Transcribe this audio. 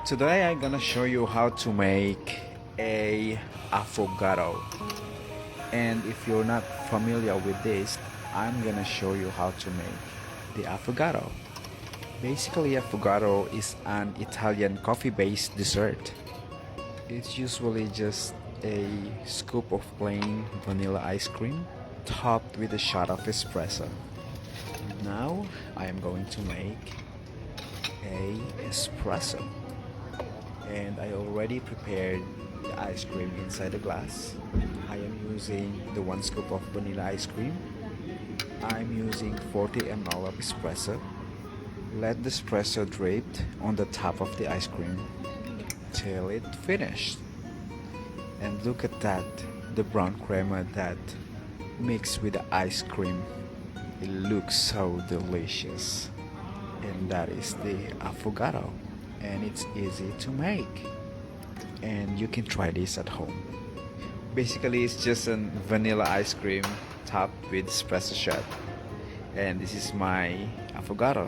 Today I'm gonna show you how to make a affogato. And if you're not familiar with this, I'm gonna show you how to make the affogato. Basically, affogato is an Italian coffee-based dessert. It's usually just a scoop of plain vanilla ice cream topped with a shot of espresso. Now I am going to make a espresso, and I already prepared the ice cream inside the glass. I am using the 1 scoop of vanilla ice cream. I'm using 40 ml of espresso. Let the espresso drip on the top of the ice cream till it finished. And look at that, the brown crema that mixed with the ice cream. It looks so delicious. And that is the affogato, and it's easy to make, and you can try this at home. Basically, it's just a vanilla ice cream topped with espresso shot, and this is my affogato.